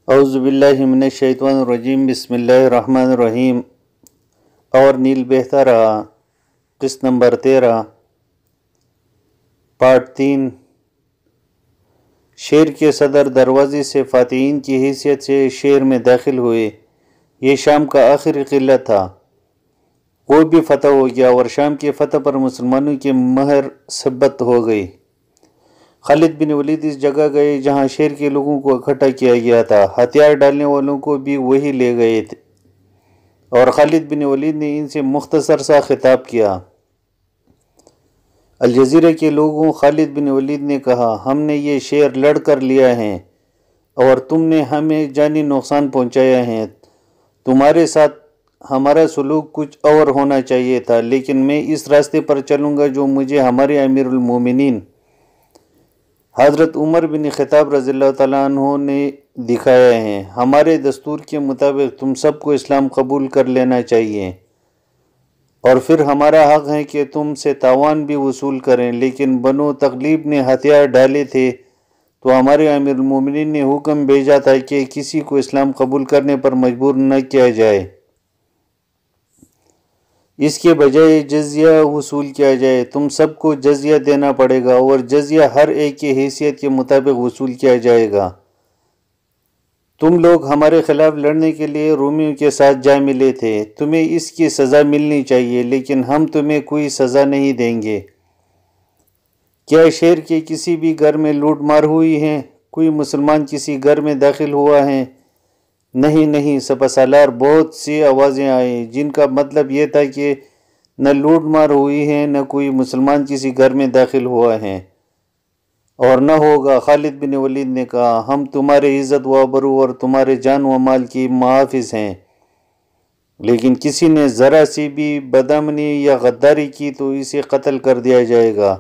اعوذ باللہ من الشیطان الرجیم بسم اللہ الرحمن الرحیم۔ اور نیل بہتا رہا، قسط نمبر 13، پارٹ 3۔ شہر کے صدر دروازے سے فاتحین کی حیثیت سے شہر میں داخل ہوئے۔ یہ شام کا آخری قلعہ تھا، وہ بھی فتح ہو گیا اور شام کے فتح پر مسلمانوں کی مہر ثبت ہو گئی۔ خالد بن ولید اس جگہ گئے جہاں شہر کے لوگوں کو اکٹھا کیا گیا تھا، ہتھیار ڈالنے والوں کو بھی وہی لے گئے تھے، اور خالد بن ولید نے ان سے مختصر سا خطاب کیا۔ الجزیرہ کے لوگوں، خالد بن ولید نے کہا، ہم نے یہ شہر لڑ کر لیا ہے اور تم نے ہمیں جانی نقصان پہنچایا ہے۔ تمہارے ساتھ ہمارا سلوک کچھ اور ہونا چاہیے تھا، لیکن میں اس راستے پر چلوں گا جو مجھے ہمارے امیر المومنین حضرت عمر بن خطاب رضی اللہ تعالیٰ عنہ نے دکھایا ہے۔ ہمارے دستور کے مطابق تم سب کو اسلام قبول کر لینا چاہیے، اور پھر ہمارا حق ہے کہ تم سے تاوان بھی وصول کریں، لیکن بنو تغلیب نے ہتھیار ڈالے تھے تو ہمارے امیر المومنین نے حکم بھیجا تھا کہ کسی کو اسلام قبول کرنے پر مجبور نہ کیا جائے، اس کے بجائے جزیہ وصول کیا جائے۔ تم سب کو جزیہ دینا پڑے گا، اور جزیہ ہر ایک کی حیثیت کے مطابق وصول کیا جائے گا۔ تم لوگ ہمارے خلاف لڑنے کے لیے رومیوں کے ساتھ جا ملے تھے، تمہیں اس کی سزا ملنی چاہیے، لیکن ہم تمہیں کوئی سزا نہیں دیں گے۔ کیا شہر کے کسی بھی گھر میں لوٹ مار ہوئی ہے؟ کوئی مسلمان کسی گھر میں داخل ہوا ہے؟ نہیں، سپاسالار بہت سی آوازیں آئیں، جن کا مطلب یہ تھا کہ نہ لوٹ مار ہوئی ہے، نہ کوئی مسلمان کسی گھر میں داخل ہوا ہے، اور نہ ہوگا۔ خالد بن ولید نے کہا، ہم تمہارے عزت و آبرو اور تمہارے جان و مال کی محافظ ہیں، لیکن کسی نے ذرا سی بھی بدامنی یا غداری کی تو اسے قتل کر دیا جائے گا۔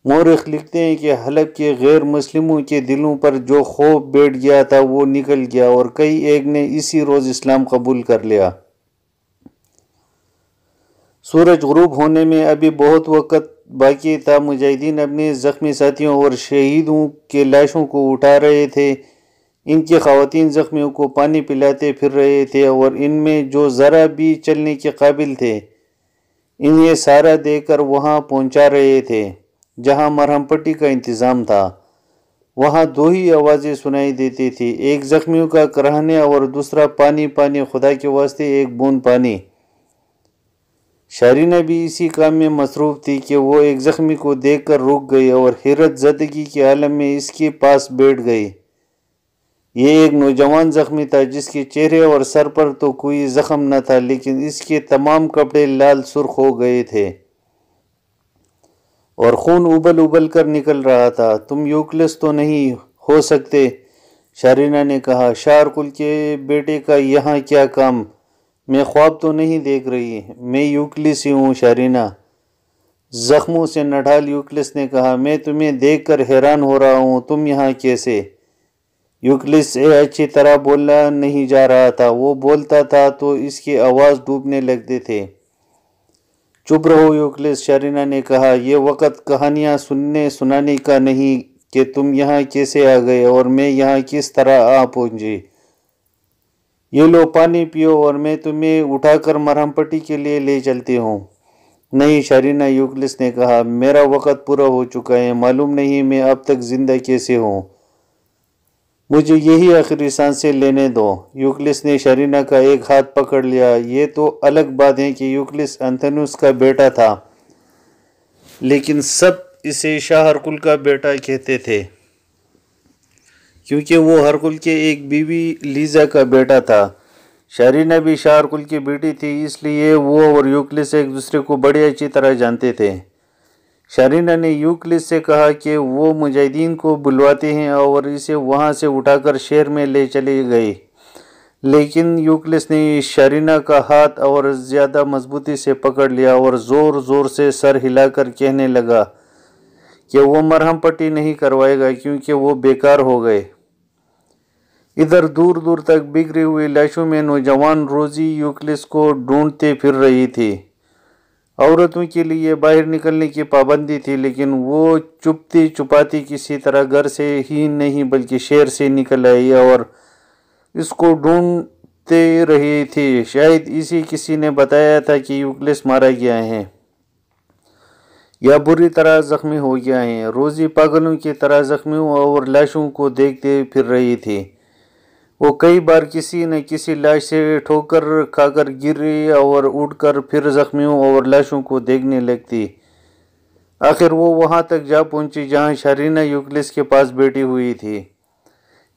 مورخ لکھتے ہیں کہ حلب کے غیر مسلموں کے دلوں پر جو خوف بیٹھ گیا تھا وہ نکل گیا، اور کئی ایک نے اسی روز اسلام قبول کر لیا۔ سورج غروب ہونے میں ابھی بہت وقت باقی تھا۔ مجاہدین اپنے زخمی ساتھیوں اور شہیدوں کے لاشوں کو اٹھا رہے تھے، ان کی خواتین زخمیوں کو پانی پلاتے پھر رہے تھے، اور ان میں جو ذرا بھی چلنے کے قابل تھے انہیں سہارا دے کر وہاں پہنچا رہے تھے جہاں مرہم پٹی کا انتظام تھا۔ وہاں دو ہی آوازیں سنائی دیتی تھی، ایک زخمیوں کا کراہنے اور دوسرا پانی، خدا کے واسطے ایک بوند پانی۔ شارینہ بھی اسی کام میں مصروف تھی کہ وہ ایک زخمی کو دیکھ کر رک گئی اور حیرت زدگی کے عالم میں اس کے پاس بیٹھ گئی۔ یہ ایک نوجوان زخمی تھا جس کے چہرے اور سر پر تو کوئی زخم نہ تھا، لیکن اس کے تمام کپڑے لال سرخ ہو گئے تھے اور خون ابل کر نکل رہا تھا۔ تم یوکلس تو نہیں ہو سکتے؟ شارینہ نے کہا، شاہ ارکل کے بیٹے کا یہاں کیا کام؟ میں خواب تو نہیں دیکھ رہی؟ میں یوکلس ہی ہوں شارینہ، زخموں سے نڈھال یوکلس نے کہا۔ میں تمہیں دیکھ کر حیران ہو رہا ہوں، تم یہاں کیسے؟ یوکلس سے اچھی طرح بولا نہیں جا رہا تھا، وہ بولتا تھا تو اس کی آواز ڈوبنے لگتے تھے۔ چپ رہو یوکلس، شارینہ نے کہا، یہ وقت کہانیاں سنانے کا نہیں کہ تم یہاں کیسے آ گئے اور میں یہاں کس طرح آ پہنچی۔ یہ لو پانی پیو اور میں تمہیں اٹھا کر مرہم پٹی کے لیے لے چلتی ہوں۔ نہیں شارینہ، یوکلس نے کہا، میرا وقت پورا ہو چکا ہے، معلوم نہیں میں اب تک زندہ کیسے ہوں، مجھے یہی آخری سانسیں لینے دو۔ یوکلس نے شارینہ کا ایک ہاتھ پکڑ لیا۔ یہ تو الگ بات ہے کہ یوکلس انتھنوس کا بیٹا تھا، لیکن سب اسے شاہ ہرکل کا بیٹا کہتے تھے کیونکہ وہ ہرکل کے ایک بیوی لیزا کا بیٹا تھا۔ شارینہ بھی شاہ ہرکل کی بیٹی تھی، اس لیے وہ اور یوکلس ایک دوسرے کو بڑی اچھی طرح جانتے تھے۔ شارینہ نے یوکلس سے کہا کہ وہ مجاہدین کو بلواتے ہیں اور اسے وہاں سے اٹھا کر شہر میں لے چلے گئے، لیکن یوکلس نے شارینہ کا ہاتھ اور زیادہ مضبوطی سے پکڑ لیا اور زور سے سر ہلا کر کہنے لگا کہ وہ مرہم پٹی نہیں کروائے گا کیونکہ وہ بیکار ہو گئے۔ ادھر دور تک بکھری ہوئی لاشوں میں نوجوان روزی یوکلس کو ڈھونڈتے پھر رہی تھی۔ عورتوں کے لیے باہر نکلنے کی پابندی تھی، لیکن وہ چپاتی کسی طرح گھر سے ہی نہیں بلکہ شہر سے نکل آئی اور اس کو ڈھونڈتے رہی تھی۔ شاید کسی نے بتایا تھا کہ یوکلس مارا گیا ہے یا بری طرح زخمی ہو گیا ہے۔ روزی پاگلوں کی طرح زخمیوں اور لاشوں کو دیکھتے پھر رہی تھی۔ وہ کئی بار کسی نہ کسی لاش سے ٹھوکر کھا کر گری اور اٹھ کر پھر زخمیوں اور لاشوں کو دیکھنے لگتی۔ آخر وہ وہاں تک جا پہنچی جہاں شارینہ یوکلس کے پاس بیٹھی ہوئی تھی۔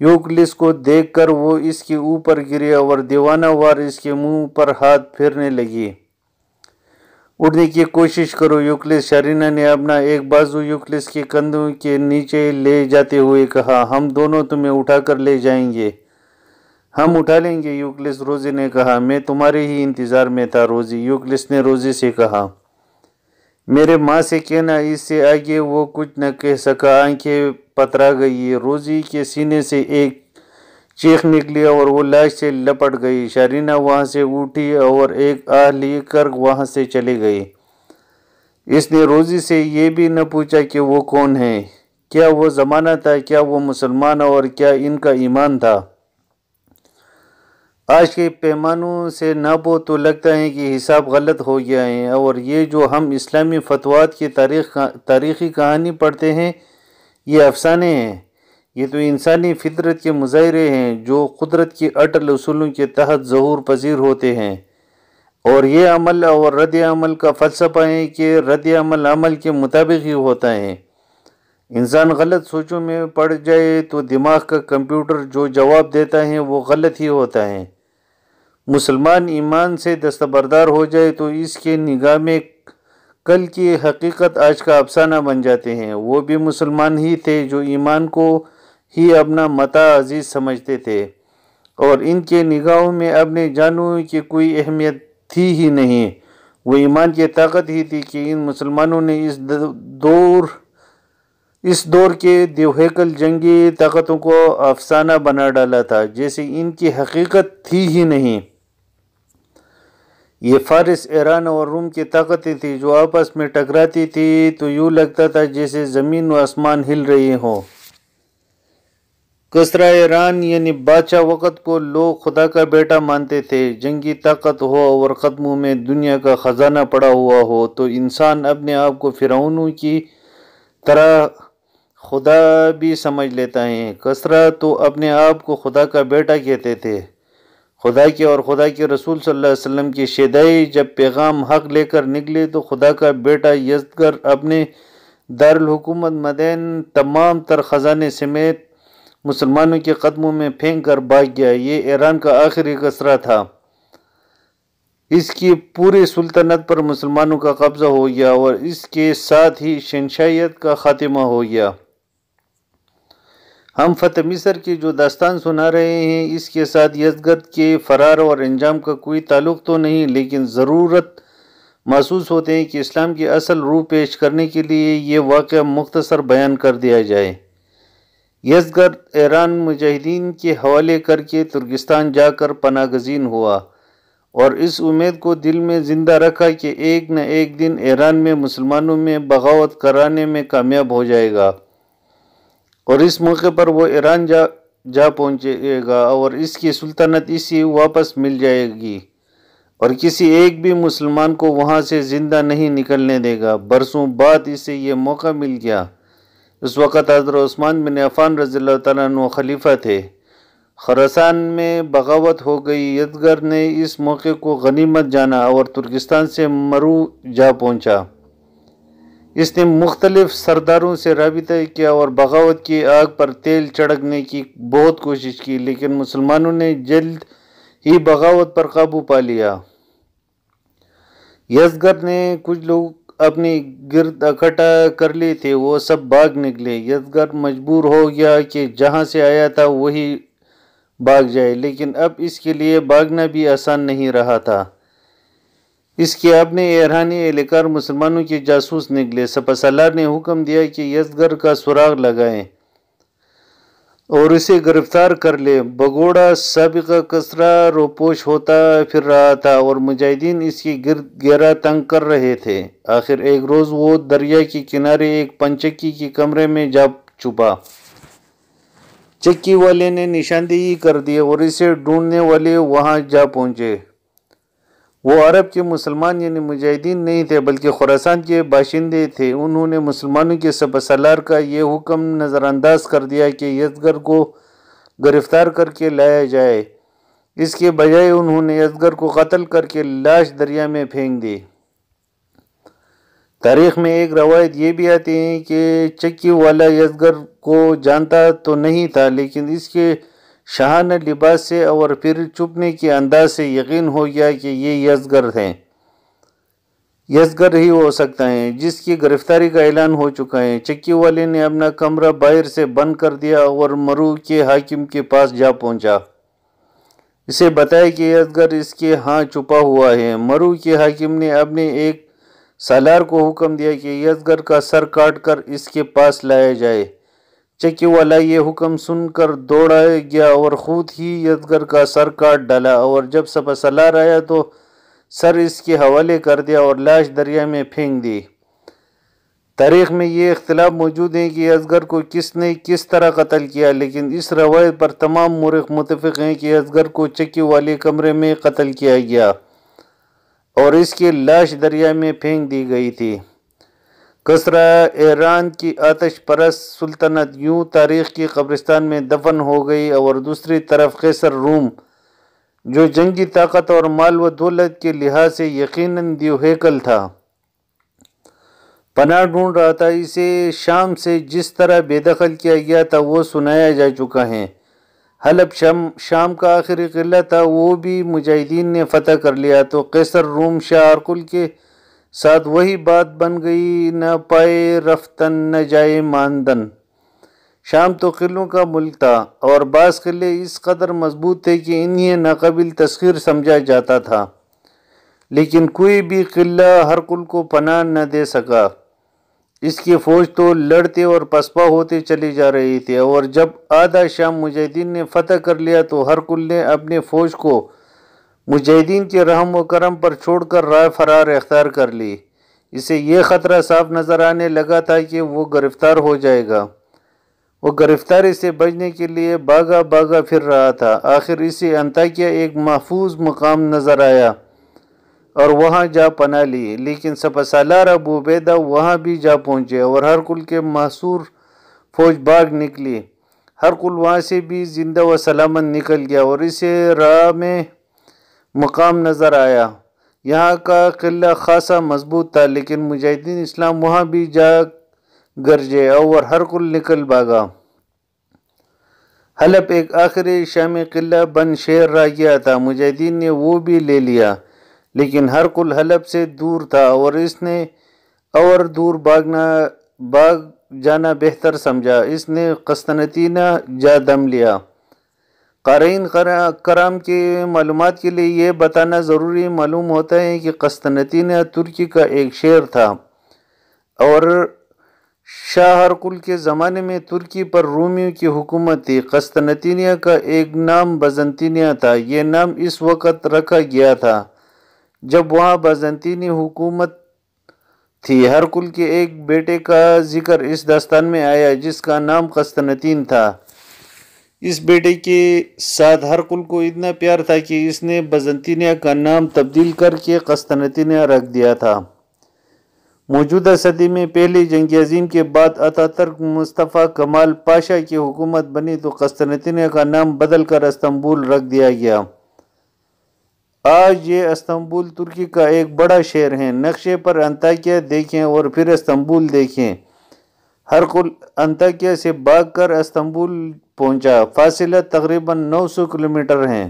یوکلس کو دیکھ کر وہ اس کے اوپر گری اور دیوانہ وار اس کے منہ پر ہاتھ پھیرنے لگی۔ اٹھنے کی کوشش کرو یوکلس، شارینہ نے اپنا ایک بازو یوکلس کے کندھوں کے نیچے لے جاتے ہوئے کہا۔ ہم دونوں تمہیں اٹھا کر لے جائیں گے۔ ہم اٹھا لیں گے یوکلس، روزی نے کہا۔ میں تمہارے ہی انتظار میں تھا روزی، یوکلس نے روزی سے کہا۔ میرے ماں سے کہنا۔ اس سے آگے وہ کچھ نہ کہہ سکا، آنکھیں پترا گئی۔ روزی کے سینے سے ایک چیخ نکلی اور وہ لاش سے لپٹ گئی۔ شارینہ وہاں سے اٹھی اور ایک آہ لے کر وہاں سے چلی گئی۔ اس نے روزی سے یہ بھی نہ پوچھا کہ وہ کون ہے، کیا وہ زمانہ تھا، کیا وہ مسلمان اور کیا ان کا ایمان تھا۔ آج کے پیمانوں سے ناپو تو لگتا ہے کہ حساب غلط ہو گیا ہے، اور یہ جو ہم اسلامی فتویٰ کی تاریخی کہانی پڑھتے ہیں یہ افسانے ہیں۔ یہ تو انسانی فطرت کے مظاہرے ہیں جو قدرت کی اٹل اصولوں کے تحت ظہور پذیر ہوتے ہیں، اور یہ عمل اور رد عمل کا فلسفہ ہے کہ رد عمل کے مطابق ہی ہوتا ہے۔ انسان غلط سوچوں میں پڑ جائے تو دماغ کا کمپیوٹر جو جواب دیتا ہے وہ غلط ہی ہوتا ہے۔ مسلمان ایمان سے دستبردار ہو جائے تو اس کے نگاہ میں کل کی حقیقت آج کا افسانہ بن جاتے ہیں۔ وہ بھی مسلمان ہی تھے جو ایمان کو ہی اپنا متاع عزیز سمجھتے تھے، اور ان کے نگاہوں میں اپنے جانوں کی کوئی اہمیت تھی ہی نہیں۔ وہ ایمان کی طاقت ہی تھی کہ ان مسلمانوں نے اس دور کے دیوہیکل جنگی طاقتوں کو افسانہ بنا ڈالا تھا، جیسے ان کی حقیقت تھی ہی نہیں۔ یہ فارس، ایران اور روم کی طاقتیں تھیں جو آپس میں ٹکراتی تھی تو یوں لگتا تھا جیسے زمین و آسمان ہل رہے ہوں۔ کسریٰ ایران یعنی بادشاہ وقت کو لوگ خدا کا بیٹا مانتے تھے۔ جنگی طاقت ہو اور قدموں میں دنیا کا خزانہ پڑا ہوا ہو تو انسان اپنے آپ کو فرعونوں کی طرح خدا بھی سمجھ لیتا ہے۔ کسریٰ تو اپنے آپ کو خدا کا بیٹا کہتے تھے۔ خدا کے اور خدا کے رسول صلی اللہ علیہ وسلم کی شیدائی جب پیغام حق لے کر نکلے تو خدا کا بیٹا یزدگر اپنے دارالحکومت مدین تمام تر خزانے سمیت مسلمانوں کے قدموں میں پھینک کر بھاگ گیا۔ یہ ایران کا آخری کسریٰ تھا۔ اس کی پوری سلطنت پر مسلمانوں کا قبضہ ہو گیا اور اس کے ساتھ ہی شہنشاہیت کا خاتمہ ہو گیا۔ ہم فتح مصر کی جو داستان سنا رہے ہیں اس کے ساتھ یزدگرد کے فرار اور انجام کا کوئی تعلق تو نہیں، لیکن ضرورت محسوس ہوتے ہیں کہ اسلام کی اصل روح پیش کرنے کے لیے یہ واقعہ مختصر بیان کر دیا جائے۔ یزدگرد ایران مجاہدین کے حوالے کر کے ترکستان جا کر پناہ گزین ہوا اور اس امید کو دل میں زندہ رکھا کہ ایک نہ ایک دن ایران میں مسلمانوں میں بغاوت کرانے میں کامیاب ہو جائے گا، اور اس موقع پر وہ ایران جا پہنچے گا اور اس کی سلطنت اسے واپس مل جائے گی، اور کسی ایک بھی مسلمان کو وہاں سے زندہ نہیں نکلنے دے گا۔ برسوں بعد اسے یہ موقع مل گیا۔ اس وقت حضرت عثمان بن عفان رضی اللہ تعالیٰ عنہ خلیفہ تھے۔ خراسان میں بغاوت ہو گئی۔ یزدگرد نے اس موقع کو غنیمت جانا اور ترکستان سے مرو جا پہنچا۔ اس نے مختلف سرداروں سے رابطہ کیا اور بغاوت کی آگ پر تیل چھڑکنے کی بہت کوشش کی، لیکن مسلمانوں نے جلد ہی بغاوت پر قابو پا لیا۔ یزدگرد نے کچھ لوگ اپنے گرد اکٹھا کر لیے تھے، وہ سب بھاگ نکلے۔ یزدگرد مجبور ہو گیا کہ جہاں سے آیا تھا وہی بھاگ جائے، لیکن اب اس کے لیے بھاگنا بھی آسان نہیں رہا تھا۔ اس کے اپنے ایرانی اہلکار مسلمانوں کے جاسوس نکلے۔ سپہ سالار نے حکم دیا کہ یزدگرد کا سراغ لگائیں اور اسے گرفتار کر لیں۔ بگوڑا سابقہ کسریٰ روپوش ہوتا پھر رہا تھا اور مجاہدین اس کے گرد گھیرا تنگ کر رہے تھے۔ آخر ایک روز وہ دریا کے کنارے ایک پنچکی کے کمرے میں جا چھپا۔ چکی والے نے نشاندہی کر دی اور اسے ڈھونڈنے والے وہاں جا پہنچے۔ وہ عرب کے مسلمان یعنی مجاہدین نہیں تھے بلکہ خراسان کے باشندے تھے۔ انہوں نے مسلمانوں کے سپہ سالار کا یہ حکم نظر انداز کر دیا کہ یزگر کو گرفتار کر کے لایا جائے۔ اس کے بجائے انہوں نے یزگر کو قتل کر کے لاش دریا میں پھینک دی۔ تاریخ میں ایک روایت یہ بھی آتی ہے کہ چکی والا یزگر کو جانتا تو نہیں تھا، لیکن اس کے شاہانہ لباس سے اور پھر چھپنے کے انداز سے یقین ہو گیا کہ یہ یزگر ہی ہو سکتا ہے جس کی گرفتاری کا اعلان ہو چکا ہے۔ چکی والے نے اپنا کمرہ باہر سے بند کر دیا اور مرو کے حاکم کے پاس جا پہنچا۔ اسے بتایا کہ یزگر اس کے ہاں چھپا ہوا ہے۔ مرو کے حاکم نے اپنے ایک سالار کو حکم دیا کہ یزگر کا سر کاٹ کر اس کے پاس لایا جائے۔ چکی والا یہ حکم سن کر دوڑا گیا اور خود ہی یزگر کا سر کاٹ ڈالا، اور جب سپہ سالار آیا تو سر اس کے حوالے کر دیا اور لاش دریا میں پھینک دی۔ تاریخ میں یہ اختلاف موجود ہے کہ یزگر کو کس نے کس طرح قتل کیا، لیکن اس روایت پر تمام مورخ متفق ہیں کہ یزگر کو چکی والے کمرے میں قتل کیا گیا اور اس کی لاش دریا میں پھینک دی گئی تھی۔ کسریٰ ایران کی آتش پرست سلطنت یوں تاریخ کی قبرستان میں دفن ہو گئی، اور دوسری طرف قیصر روم جو جنگی طاقت اور مال و دولت کے لحاظ سے یقیناً دیوہیکل تھا، پناہ ڈھونڈ رہا تھا۔ اسے شام سے جس طرح بے دخل کیا گیا تھا وہ سنایا جا چکا ہے۔ حلب شام کا آخری قلعہ تھا، وہ بھی مجاہدین نے فتح کر لیا، تو قیصر روم شاہ ہرقل کے ساتھ وہی بات بن گئی، نہ پائے رفتن نہ جائے ماندن۔ شام تو قلعوں کا ملک تھا، اور بعض قلعے اس قدر مضبوط تھے کہ انہیں ناقابل تسخیر سمجھا جاتا تھا، لیکن کوئی بھی قلعہ ہرقل کو پناہ نہ دے سکا۔ اس کی فوج تو لڑتے اور پسپا ہوتے چلی جا رہی تھی، اور جب آدھا شام مجاہدین نے فتح کر لیا تو ہرقل نے اپنے فوج کو مجاہدین کے رحم و کرم پر چھوڑ کر راہ فرار اختیار کر لی۔ اسے یہ خطرہ صاف نظر آنے لگا تھا کہ وہ گرفتار ہو جائے گا۔ وہ گرفتاری سے بچنے کے لیے بھاگا پھر رہا تھا۔ آخر اسے انطاکیہ ایک محفوظ مقام نظر آیا اور وہاں جا پناہ لی، لیکن سپہ سالار ابو عبیدہ وہاں بھی جا پہنچے اور ہرقل کے محصور فوج بھاگ نکلی۔ ہرقل وہاں سے بھی زندہ و سلامت نکل گیا اور اسے راہ میں مقام نظر آیا۔ یہاں کا قلعہ خاصا مضبوط تھا، لیکن مجاہدین اسلام وہاں بھی جا گرجے اور ہرقل نکل بھاگا۔ حلب ایک آخری شامی قلعہ بن شہر رہ گیا تھا، مجاہدین نے وہ بھی لے لیا، لیکن ہرقل حلب سے دور تھا اور اس نے اور دور بھاگ جانا بہتر سمجھا۔ اس نے قسطنطنیہ جا دم لیا۔ قارئین کرام کی معلومات کے لیے یہ بتانا ضروری معلوم ہوتا ہے کہ قسطنطنیہ ترکی کا ایک شہر تھا، اور شاہ ہرقل کے زمانے میں ترکی پر رومیوں کی حکومت تھی۔ قسطنطنیہ کا ایک نام بازنطینیہ تھا۔ یہ نام اس وقت رکھا گیا تھا جب وہاں بازنطینی حکومت تھی۔ ہرقل کے ایک بیٹے کا ذکر اس داستان میں آیا جس کا نام قسطنطین تھا۔ اس بیٹے کے ساتھ ہرقل کو اتنا پیار تھا کہ اس نے بازنطینیہ کا نام تبدیل کر کے قسطنطنیہ رکھ دیا تھا۔ موجودہ صدی میں پہلی جنگ عظیم کے بعد اتاترک مصطفیٰ کمال پاشا کی حکومت بنی تو قسطنطنیہ کا نام بدل کر استنبول رکھ دیا گیا۔ آج یہ استنبول ترکی کا ایک بڑا شہر ہے۔ نقشے پر انطاکیہ دیکھیں اور پھر استنبول دیکھیں۔ ہرقل انطاکیہ سے بھاگ کر استنبول پہنچا، فاصلہ تقریباً 900 کلومیٹر ہے۔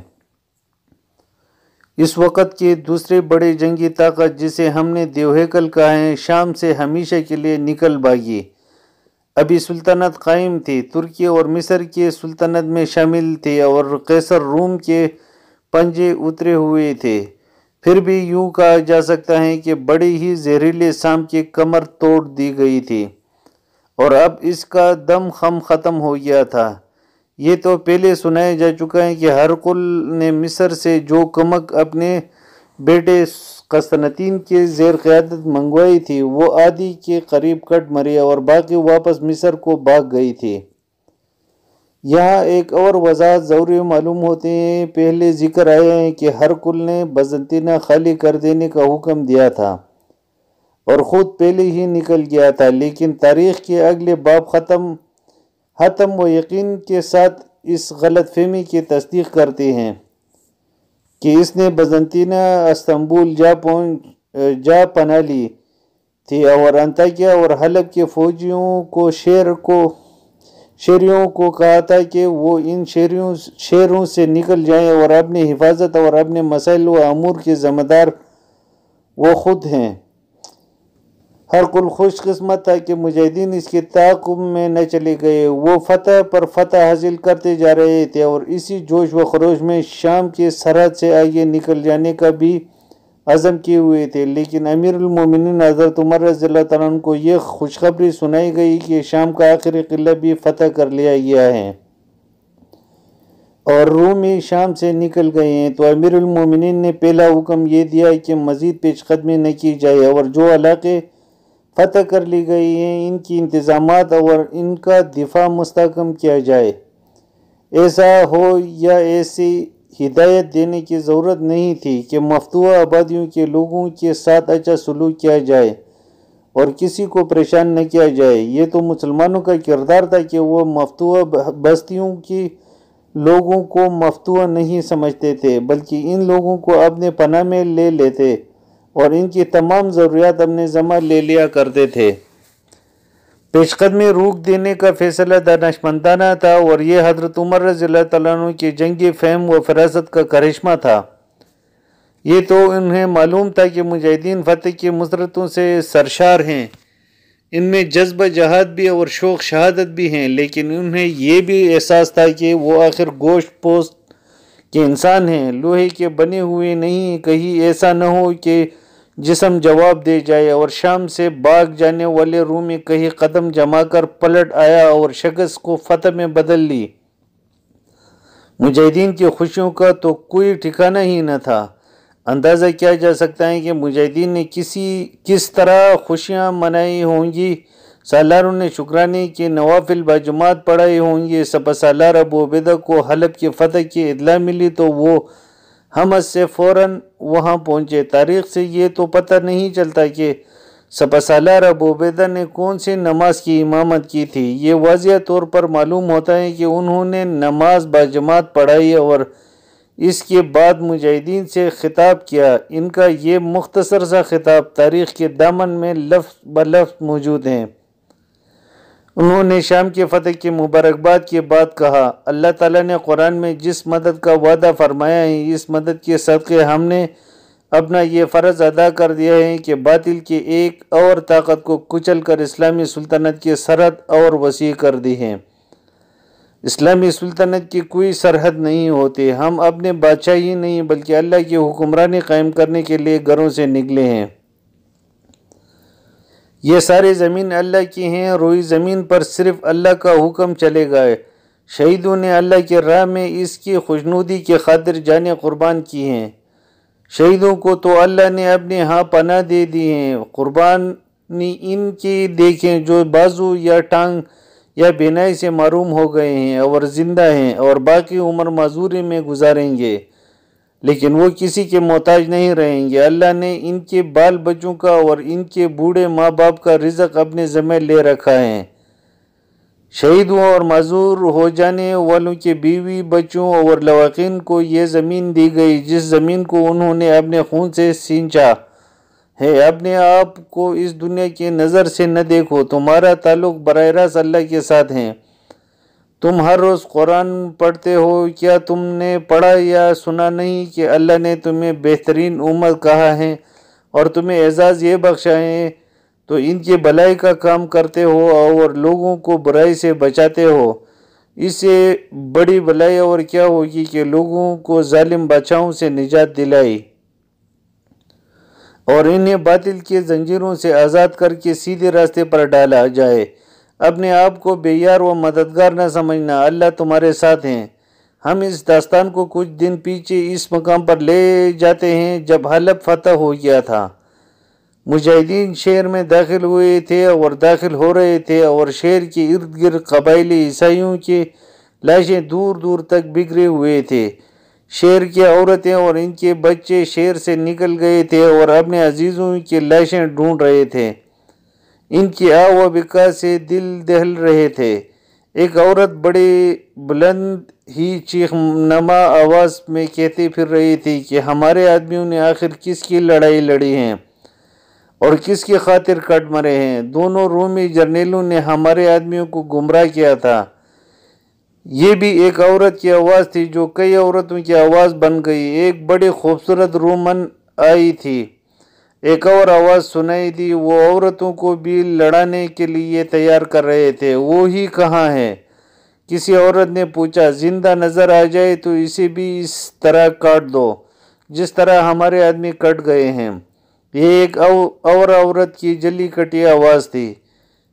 اس وقت کی دوسری بڑی جنگی طاقت جسے ہم نے دیوہیکل کہا ہے، شام سے ہمیشہ کے لیے نکل بھاگی۔ ابھی سلطنت قائم تھی، ترکی اور مصر کی سلطنت میں شامل تھی اور قیصر روم کے پنجے اترے ہوئے تھے۔ پھر بھی یوں کہا جا سکتا ہے کہ بڑی ہی زہریلی شام کی کمر توڑ دی گئی تھی اور اب اس کا دم ختم ہو گیا تھا۔ یہ تو پہلے سنایا جا چکا ہے کہ ہرقل نے مصر سے جو کمک اپنے بیٹے قسطنطین کے زیر قیادت منگوائی تھی وہ آدھی کے قریب کٹ مری اور باقی واپس مصر کو بھاگ گئی تھی۔ یہاں ایک اور وضاحت ضروری معلوم ہوتے ہیں۔ پہلے ذکر آیا ہے کہ ہرقل نے بزنطینہ خالی کر دینے کا حکم دیا تھا اور خود پہلے ہی نکل گیا تھا، لیکن تاریخ کے اگلے باب حتم و یقین کے ساتھ اس غلط فہمی کی تصدیق کرتے ہیں کہ اس نے بزنطینہ استنبول جا پناہ لی تھی اور انطاکیہ اور حلب کے فوجیوں کو شہریوں کو کہا تھا کہ وہ ان شہروں سے نکل جائیں اور اپنی حفاظت اور اپنے مسائل و امور کے ذمہ دار وہ خود ہیں۔ ہرقل خوش قسمت تھا کہ مجاہدین اس کے تعاقب میں نہ چلے گئے۔ وہ فتح پر فتح حاصل کرتے جا رہے تھے اور اسی جوش و خروش میں شام کے سرحد سے آگے نکل جانے کا بھی عزم کیے ہوئے تھے، لیکن امیر المومنین حضرت عمر رضی اللہ تعالیٰ عنہ کو یہ خوشخبری سنائی گئی کہ شام کا آخری قلعہ بھی فتح کر لیا گیا ہے اور رومی شام سے نکل گئے ہیں۔ تو امیر المومنین نے پہلا حکم یہ دیا کہ مزید پیش قدمی نہ کی جائے اور جو علاقے فتح کر لی گئی ہیں ان کی انتظامات اور ان کا دفاع مستحکم کیا جائے۔ ایسا ہو یا ایسی ہدایت دینے کی ضرورت نہیں تھی کہ مفتوحہ آبادیوں کے لوگوں کے ساتھ اچھا سلوک کیا جائے اور کسی کو پریشان نہ کیا جائے۔ یہ تو مسلمانوں کا کردار تھا کہ وہ مفتوحہ بستیوں کے لوگوں کو مفتوحہ نہیں سمجھتے تھے، بلکہ ان لوگوں کو اپنے پناہ میں لے لیتے اور ان کی تمام ضروریات اپنے ذمہ لے لیا کرتے تھے۔ پیش قدمی روک دینے کا فیصلہ دانشمندانہ تھا اور یہ حضرت عمر رضی اللہ تعالیٰ عنہ کی جنگی فہم و فراست کا کرشمہ تھا۔ یہ تو انہیں معلوم تھا کہ مجاہدین فتح کی مسرتوں سے سرشار ہیں، ان میں جذبہ جہاد بھی اور شوق شہادت بھی ہیں، لیکن انہیں یہ بھی احساس تھا کہ وہ آخر گوشت پوست کے انسان ہیں، لوہے کے بنے ہوئے نہیں۔ کہیں ایسا نہ ہو کہ جسم جواب دے جائے اور شام سے بھاگ جانے والے رومی کہیں قدم جما کر پلٹ آیا اور شکست کو فتح میں بدل لی۔ مجاہدین کی خوشیوں کا تو کوئی ٹھکانہ ہی نہ تھا۔ اندازہ کیا جا سکتا ہے کہ مجاہدین نے کس طرح خوشیاں منائی ہوں گی۔ سالاروں نے شکرانے کے نوافل باجماعت پڑھائے ہوں گے۔ سپہ سالار ابو عبیدہ کو حلب کی فتح کی اطلاع ملی تو وہ حمص سے فوراً وہاں پہنچے۔ تاریخ سے یہ تو پتہ نہیں چلتا کہ سپہ سالار ابو عبیدہ نے کون سی نماز کی امامت کی تھی۔ یہ واضح طور پر معلوم ہوتا ہے کہ انہوں نے نماز باجماعت پڑھائی اور اس کے بعد مجاہدین سے خطاب کیا۔ ان کا یہ مختصر سا خطاب تاریخ کے دامن میں لفظ بلفظ موجود ہے۔ انہوں نے شام کی فتح کی مبارکباد کے بعد کہا، اللہ تعالیٰ نے قرآن میں جس مدد کا وعدہ فرمایا ہے، اس مدد کے صدقے ہم نے اپنا یہ فرض ادا کر دیا ہے کہ باطل کی ایک اور طاقت کو کچل کر اسلامی سلطنت کی سرحد اور وسیع کر دی ہے۔ اسلامی سلطنت کی کوئی سرحد نہیں ہوتی۔ ہم اپنے بادشاہی نہیں بلکہ اللہ کی حکمرانی قائم کرنے کے لیے گھروں سے نکلے ہیں۔ یہ ساری زمین اللہ کی ہیں، روئی زمین پر صرف اللہ کا حکم چلے گا۔ شہیدوں نے اللہ کی راہ میں اس کی خوشنودی کی خاطر جانیں قربان کی ہیں۔ شہیدوں کو تو اللہ نے اپنے ہاں پناہ دے دی ہے۔ قربانی ان کی دیکھیں جو بازو یا ٹانگ یا بینائی سے محروم ہو گئے ہیں اور زندہ ہیں اور باقی عمر معذوری میں گزاریں گے، لیکن وہ کسی کے محتاج نہیں رہیں گے۔ اللہ نے ان کے بال بچوں کا اور ان کے بوڑھے ماں باپ کا رزق اپنے ذمہ لے رکھا ہے۔ شہیدوں اور معذور ہو جانے والوں کے بیوی بچوں اور لواحقین کو یہ زمین دی گئی جس زمین کو انہوں نے اپنے خون سے سینچا ہے۔ اپنے آپ کو اس دنیا کی نظر سے نہ دیکھو، تمہارا تعلق براہ راست اللہ کے ساتھ ہے۔ تم ہر روز قرآن پڑھتے ہو، کیا تم نے پڑھا یا سنا نہیں کہ اللہ نے تمہیں بہترین امت کہا ہے اور تمہیں اعزاز یہ بخشا ہے تو ان کی بھلائی کا کام کرتے ہو اور لوگوں کو برائی سے بچاتے ہو۔ اس سے بڑی بھلائی اور کیا ہوگی کہ لوگوں کو ظالم بادشاہوں سے نجات دلائی اور انہیں باطل کی زنجیروں سے آزاد کر کے سیدھے راستے پر ڈالا جائے۔ اپنے آپ کو بے یار و مددگار نہ سمجھنا، اللہ تمہارے ساتھ ہیں۔ ہم اس داستان کو کچھ دن پیچھے اس مقام پر لے جاتے ہیں جب حلب فتح ہو گیا تھا۔ مجاہدین شہر میں داخل ہوئے تھے اور داخل ہو رہے تھے اور شہر کے ارد گرد قبائلی عیسائیوں کے لاشیں دور دور تک بکھرے ہوئے تھے۔ شہر کی عورتیں اور ان کے بچے شہر سے نکل گئے تھے اور اپنے عزیزوں کی لاشیں ڈھونڈ رہے تھے۔ ان کی آہ و بکا سے دل دہل رہے تھے۔ ایک عورت بڑے بلند ہی چیخ نما آواز میں کہتی پھر رہی تھی کہ ہمارے آدمیوں نے آخر کس کی لڑائی لڑی ہے اور کس کی خاطر کٹ مرے ہیں؟ دونوں رومی جرنیلوں نے ہمارے آدمیوں کو گمراہ کیا تھا۔ یہ بھی ایک عورت کی آواز تھی جو کئی عورتوں کی آواز بن گئی۔ ایک بڑی خوبصورت رومن آئی تھی۔ ایک اور آواز سنائی دی، وہ عورتوں کو بھی لڑانے کے لیے تیار کر رہے تھے۔ وہی کہاں ہے؟ کسی عورت نے پوچھا۔ زندہ نظر آ جائے تو اسے بھی اس طرح کاٹ دو جس طرح ہمارے آدمی کٹ گئے ہیں۔ یہ ایک اور عورت کی جلی کٹی آواز تھی۔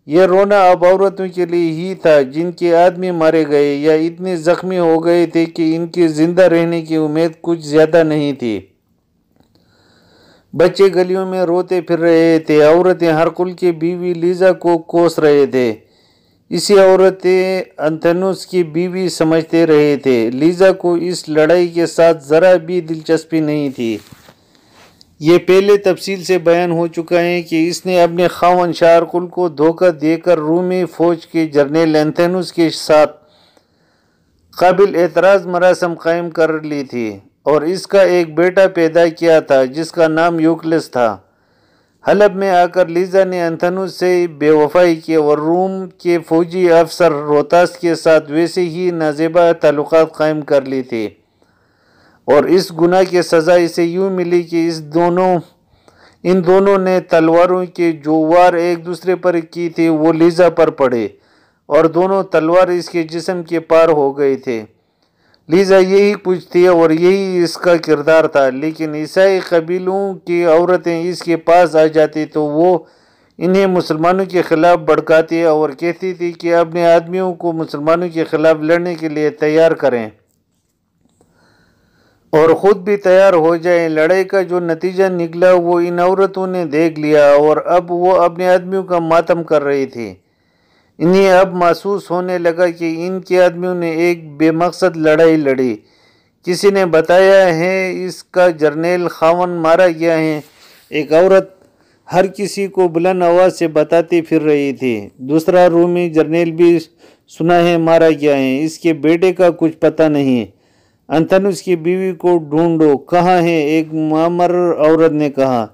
یہ رونا اب عورتوں کے لیے ہی تھا جن کے آدمی مارے گئے یا اتنے زخمی ہو گئے تھے کہ ان کے زندہ رہنے کی امید کچھ زیادہ نہیں تھی۔ بچے گلیوں میں روتے پھر رہے تھے۔ عورتیں ہرکل کی بیوی لیزا کو کوس رہے تھے۔ اسے عورتیں انتھنوس کی بیوی سمجھتے رہے تھے۔ لیزا کو اس لڑائی کے ساتھ ذرا بھی دلچسپی نہیں تھی۔ یہ پہلے تفصیل سے بیان ہو چکا ہے کہ اس نے اپنے خاوند شارکل کو دھوکہ دے کر رومی فوج کے جرنیل انتھنوس کے ساتھ قابل اعتراض مراسم قائم کر لی تھی اور اس کا ایک بیٹا پیدا کیا تھا جس کا نام یوکلس تھا۔ حلب میں آ کر لیزا نے انتھنوس سے بے وفائی کی اور روم کے فوجی افسر روتاس کے ساتھ ویسے ہی نازیبا تعلقات قائم کر لی تھی، اور اس گناہ کی سزا اسے یوں ملی کہ ان دونوں نے تلواروں کے جو وار ایک دوسرے پر کی تھی وہ لیزا پر پڑے اور دونوں تلوار اس کے جسم کے پار ہو گئے تھے۔ لیزا یہی کچھ تھی اور یہی اس کا کردار تھا، لیکن عیسائی قبیلوں کی عورتیں اس کے پاس آ جاتی تو وہ انہیں مسلمانوں کے خلاف بھڑکاتی اور کہتی تھی کہ اپنے آدمیوں کو مسلمانوں کے خلاف لڑنے کے لیے تیار کریں اور خود بھی تیار ہو جائیں۔ لڑائی کا جو نتیجہ نکلا وہ ان عورتوں نے دیکھ لیا اور اب وہ اپنے آدمیوں کا ماتم کر رہی تھی۔ انہیں اب محسوس ہونے لگا کہ ان کے آدمیوں نے ایک بے مقصد لڑائی لڑی۔ کسی نے بتایا ہے اس کا جرنیل خاوند مارا گیا ہے۔ ایک عورت ہر کسی کو بلند آواز سے بتاتی پھر رہی تھی۔ دوسرا رومی جرنیل بھی سنا ہے مارا گیا ہے، اس کے بیٹے کا کچھ پتہ نہیں۔ انتھنوس کی بیوی کو ڈھونڈو، کہاں ہے؟ ایک معمر عورت نے کہا۔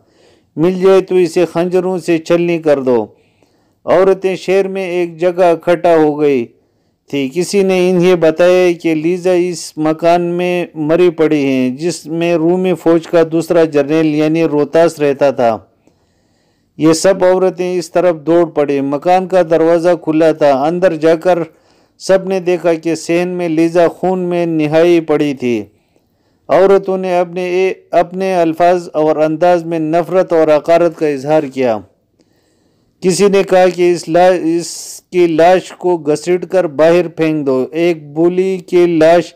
مل جائے تو اسے خنجروں سے چھلنی کر دو۔ عورتیں شہر میں ایک جگہ اکٹھا ہو گئی تھی۔ کسی نے انہیں بتایا کہ لیزا اس مکان میں مری پڑی ہے جس میں رومی فوج کا دوسرا جرنیل یعنی روتاس رہتا تھا۔ یہ سب عورتیں اس طرف دوڑ پڑی۔ مکان کا دروازہ کھلا تھا۔ اندر جا کر سب نے دیکھا کہ صحن میں لیزا خون میں نہائی پڑی تھی۔ عورتوں نے اپنے الفاظ اور انداز میں نفرت اور حقارت کا اظہار کیا۔ کسی نے کہا کہ اس کی لاش کو گھسیٹ کر باہر پھینک دو، ایک بولی کی لاش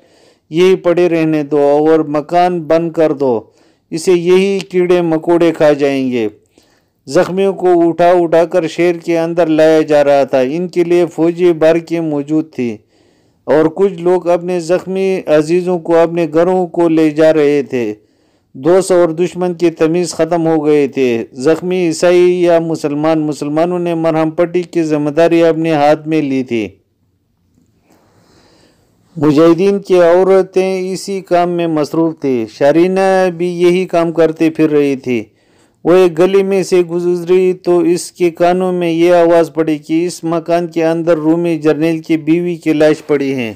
یہی پڑے رہنے دو اور مکان بند کر دو، اسے یہی کیڑے مکوڑے کھا جائیں گے۔ زخمیوں کو اٹھا کر شہر کے اندر لایا جا رہا تھا۔ ان کے لیے فوجی بارکیں موجود تھی اور کچھ لوگ اپنے زخمی عزیزوں کو اپنے گھروں کو لے جا رہے تھے۔ دوست اور دشمن کی تمیز ختم ہو گئے تھے۔ زخمی عیسائی یا مسلمانوں نے مرہم پٹی کی ذمہ داری اپنے ہاتھ میں لی تھی۔ مجاہدین کی عورتیں اسی کام میں مصروف تھیں۔ شارینہ بھی یہی کام کرتے پھر رہی تھی۔ وہ ایک گلی میں سے گزری تو اس کے کانوں میں یہ آواز پڑی کہ اس مکان کے اندر رومی جرنیل کی بیوی کی لاش پڑی ہے۔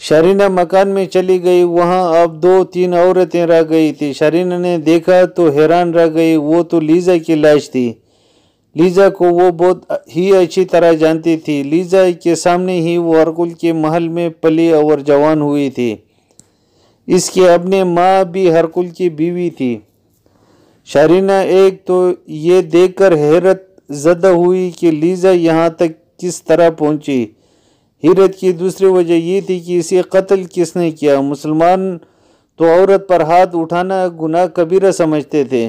شارینہ مکان میں چلی گئی۔ وہاں اب 2-3 عورتیں رہ گئی تھی۔ شارینہ نے دیکھا تو حیران رہ گئی، وہ تو لیزا کی لاش تھی۔ لیزا کو وہ بہت ہی اچھی طرح جانتی تھی۔ لیزا کے سامنے ہی وہ ہرکل کے محل میں پلی اور جوان ہوئی تھی۔ اس کی اپنی ماں بھی ہرکل کی بیوی تھی۔ شارینہ ایک تو یہ دیکھ کر حیرت زدہ ہوئی کہ لیزا یہاں تک کس طرح پہنچی۔ حیرت کی دوسری وجہ یہ تھی کہ اسے قتل کس نے کیا۔ مسلمان تو عورت پر ہاتھ اٹھانا گناہ کبیرہ سمجھتے تھے۔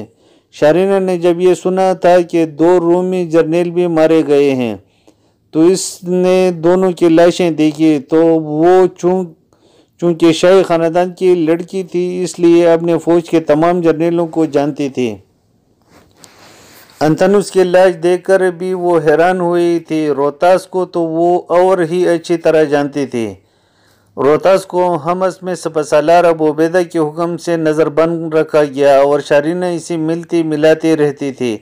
شارینہ نے جب یہ سنا تھا کہ 2 رومی جرنیل بھی مارے گئے ہیں تو اس نے دونوں کی لاشیں دیکھی تو وہ چونکہ شاہی خاندان کی لڑکی تھی اس لیے اپنے فوج کے تمام جرنیلوں کو جانتی تھی۔ انتھنوس کی لاش دیکھ کر بھی وہ حیران ہوئی تھی۔ روتاس کو تو وہ اور ہی اچھی طرح جانتی تھی۔ روتاس کو حمص میں سپہ سالار ابو عبیدہ کے حکم سے نظر بند رکھا گیا اور شارینہ اسے ملتی ملاتی رہتی تھی۔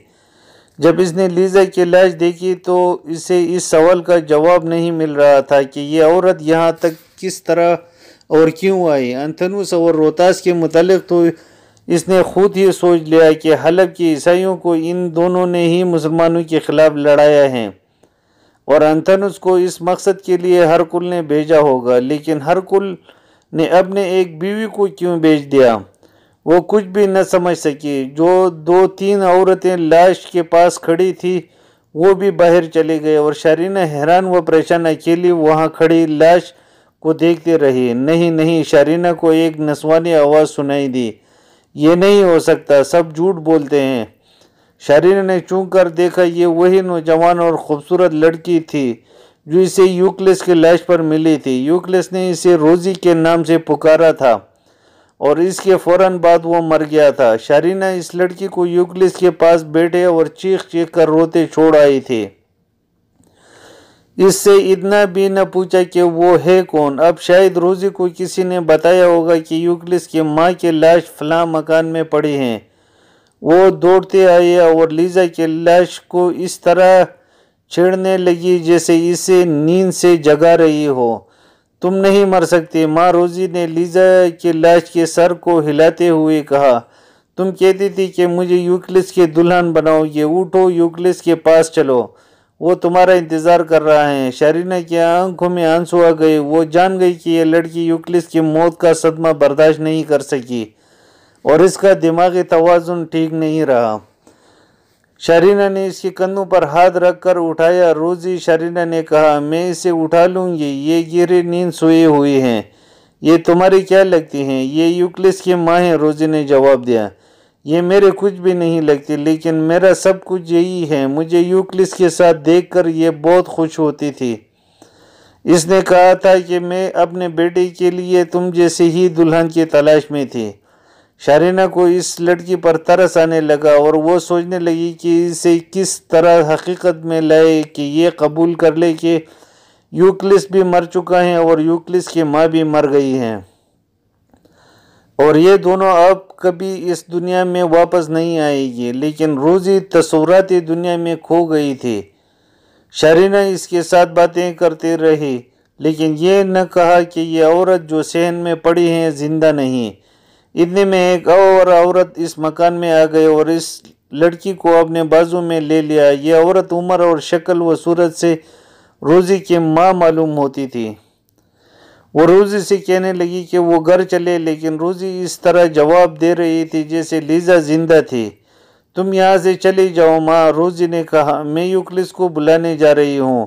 جب اس نے لیزا کی لاش دیکھی تو اسے اس سوال کا جواب نہیں مل رہا تھا کہ یہ عورت یہاں تک کس طرح اور کیوں آئی۔ انتھنوس اور روتاس کے متعلق تو اس نے خود ہی سوچ لیا کہ حلب کے عیسائیوں کو ان دونوں نے ہی مسلمانوں کے خلاف لڑایا ہے اور انتھنوس کو اس مقصد کے لیے ہرکل نے بھیجا ہوگا، لیکن ہرکل نے اپنے ایک بیوی کو کیوں بھیج دیا؟ وہ کچھ بھی نہ سمجھ سکی۔ جو 2-3 عورتیں لاش کے پاس کھڑی تھی وہ بھی باہر چلے گئے اور شارینہ حیران و پریشان اکیلی وہاں کھڑی لاش کو دیکھتے رہی۔ نہیں، شارینہ کو ایک نسوانی آواز سنائی دی، یہ نہیں ہو سکتا، سب جھوٹ بولتے ہیں۔ شارینہ نے چونک کر دیکھا، یہ وہی نوجوان اور خوبصورت لڑکی تھی جو اسے یوکلس کی لاش پر ملی تھی۔ یوکلس نے اسے روزی کے نام سے پکارا تھا اور اس کے فوراً بعد وہ مر گیا تھا۔ شارینہ اس لڑکی کو یوکلس کے پاس بیٹھے اور چیخ کر روتے چھوڑ آئی تھی۔ اس سے اتنا بھی نہ پوچھا کہ وہ ہے کون۔ اب شاید روزی کو کسی نے بتایا ہوگا کہ یوکلس کی ماں کی لاش فلاں مکان میں پڑی ہے۔ وہ دوڑتے آئے اور لیزا کی لاش کو اس طرح چھیڑنے لگی جیسے اسے نیند سے جگا رہی ہو۔ تم نہیں مر سکتے، ماں روزی نے لیزا کی لاش کے سر کو ہلاتے ہوئے کہا۔ تم کہتی تھی کہ مجھے یوکلس کی دلہن بناؤ گے، اٹھو یوکلس کے پاس چلو، وہ تمہارا انتظار کر رہا ہے۔ شارینہ کی آنکھوں میں آنسو آ گئے۔ وہ جان گئی کہ یہ لڑکی یوکلس کی موت کا صدمہ برداشت نہیں کر سکی اور اس کا دماغی توازن ٹھیک نہیں رہا۔ شارینہ نے اس کے کندھوں پر ہاتھ رکھ کر اٹھایا۔ روزی، شارینہ نے کہا، میں اسے اٹھا لوں گی، یہ گہری نیند سوئی ہوئی ہے۔ یہ تمہاری کیا لگتی ہیں؟ یہ یوکلس کی ماں ہے، روزی نے جواب دیا۔ یہ میرے کچھ بھی نہیں لگتی، لیکن میرا سب کچھ یہی ہے۔ مجھے یوکلس کے ساتھ دیکھ کر یہ بہت خوش ہوتی تھی۔ اس نے کہا تھا کہ میں اپنے بیٹے کے لیے تم جیسے ہی دلہن کی تلاش میں تھی۔ شارینہ کو اس لڑکی پر ترس آنے لگا اور وہ سوچنے لگی کہ اسے کس طرح حقیقت میں لائے کہ یہ قبول کر لے کہ یوکلس بھی مر چکا ہے اور یوکلس کی ماں بھی مر گئی ہے اور یہ دونوں اب کبھی اس دنیا میں واپس نہیں آئے گی۔ لیکن روزی تصوراتی دنیا میں کھو گئی تھی۔ شارینہ اس کے ساتھ باتیں کرتے رہی، لیکن یہ نہ کہا کہ یہ عورت جو صحن میں پڑی ہے زندہ نہیں۔ اتنے میں ایک اور عورت اس مکان میں آ گئی اور اس لڑکی کو اپنے بازو میں لے لیا۔ یہ عورت عمر اور شکل و صورت سے روزی کی ماں معلوم ہوتی تھی۔ وہ روزی سے کہنے لگی کہ وہ گھر چلے، لیکن روزی اس طرح جواب دے رہی تھی جیسے لیزا زندہ تھی۔ تم یہاں سے چلی جاؤ ماں، روزی نے کہا، میں یوکلس کو بلانے جا رہی ہوں،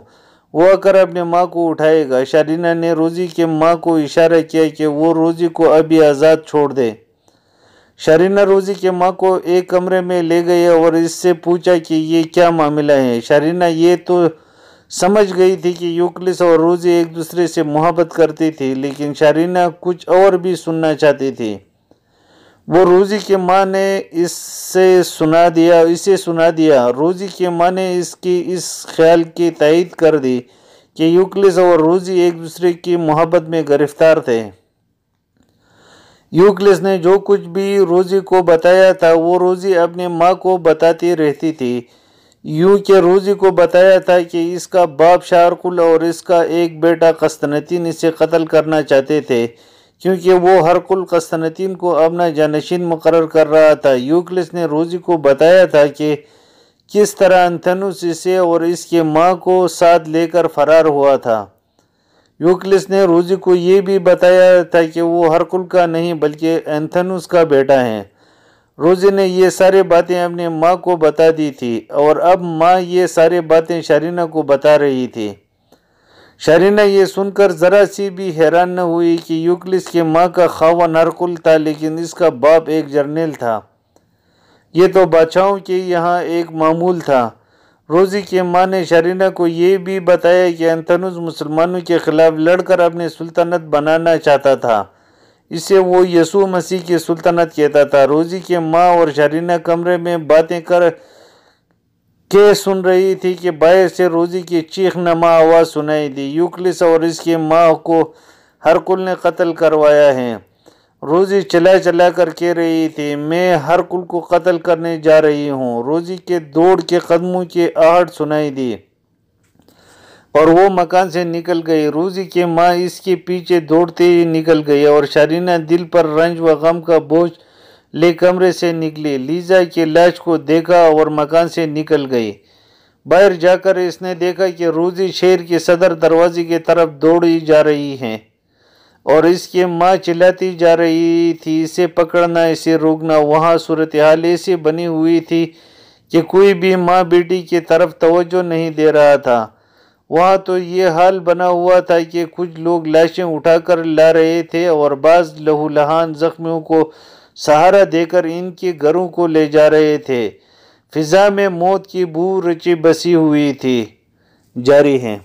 وہ آ کر اپنے ماں کو اٹھائے گا۔ شارینہ نے روزی کی ماں کو اشارہ کیا کہ وہ روزی کو ابھی آزاد چھوڑ دے۔ شارینہ روزی کی ماں کو ایک کمرے میں لے گئی اور اس سے پوچھا کہ یہ کیا معاملہ ہے۔ شارینہ یہ تو سمجھ گئی تھی کہ یوکلس اور روزی ایک دوسرے سے محبت کرتی تھی، لیکن شارینہ کچھ اور بھی سننا چاہتی تھی۔ وہ روزی کی ماں نے اسے سنا دیا۔ روزی کی ماں نے اس خیال کی تائید کر دی کہ یوکلس اور روزی ایک دوسرے کی محبت میں گرفتار تھے۔ یوکلس نے جو کچھ بھی روزی کو بتایا تھا وہ روزی اپنی ماں کو بتاتی رہتی تھی۔ یوں کہ روزی کو بتایا تھا کہ اس کا باپ شارکل اور اس کا ایک بیٹا قسطنطین اسے قتل کرنا چاہتے تھے، کیونکہ وہ ہرکل قسطنطین کو اپنا جانشین مقرر کر رہا تھا۔ یوکلس نے روزی کو بتایا تھا کہ کس طرح انتھنوس اسے اور اس کی ماں کو ساتھ لے کر فرار ہوا تھا۔ یوکلس نے روزی کو یہ بھی بتایا تھا کہ وہ ہرکل کا نہیں بلکہ انتھنوس کا بیٹا ہے۔ روزی نے یہ ساری باتیں اپنی ماں کو بتا دی تھی اور اب ماں یہ ساری باتیں شارینہ کو بتا رہی تھی۔ شارینہ یہ سن کر ذرا سی بھی حیران نہ ہوئی کہ یوکلس کی ماں کا خاوند ہرکل تھا، لیکن اس کا باپ ایک جرنیل تھا۔ یہ تو بادشاہوں کے یہاں ایک معمول تھا۔ روزی کی ماں نے شرینہ کو یہ بھی بتایا کہ انتھنوس مسلمانوں کے خلاف لڑ کر اپنی سلطنت بنانا چاہتا تھا، اسے وہ یسوع مسیح کی سلطنت کہتا تھا۔ روزی کی ماں اور شرینہ کمرے میں باتیں کر کے سن رہی تھی کہ باہر سے روزی کی چیخ نما آواز سنائی دی، یوکلس اور اس کی ماں کو ہرکل نے قتل کروایا ہے۔ روزی چلا چلا کر کہہ رہی تھی، میں ہرکل کو قتل کرنے جا رہی ہوں۔ روزی کے دوڑ کے قدموں کی آہٹ سنائی دی اور وہ مکان سے نکل گئی۔ روزی کی ماں اس کے پیچھے دوڑتے ہی نکل گئی اور شرینہ دل پر رنج و غم کا بوجھ لے کمرے سے نکلی، لیزا کی لاش کو دیکھا اور مکان سے نکل گئی۔ باہر جا کر اس نے دیکھا کہ روزی شہر کے صدر دروازے کی طرف دوڑی جا رہی ہے اور اس کی ماں چلاتی جا رہی تھی، اسے پکڑنا، اسے روکنا۔ وہاں صورتحال ایسی بنی ہوئی تھی کہ کوئی بھی ماں بیٹی کی طرف توجہ نہیں دے رہا تھا۔ وہاں تو یہ حال بنا ہوا تھا کہ کچھ لوگ لاشیں اٹھا کر لا رہے تھے اور بعض لہولہان زخمیوں کو سہارا دے کر ان کے گھروں کو لے جا رہے تھے۔ فضا میں موت کی بو رچی بسی ہوئی تھی۔ جاری ہے۔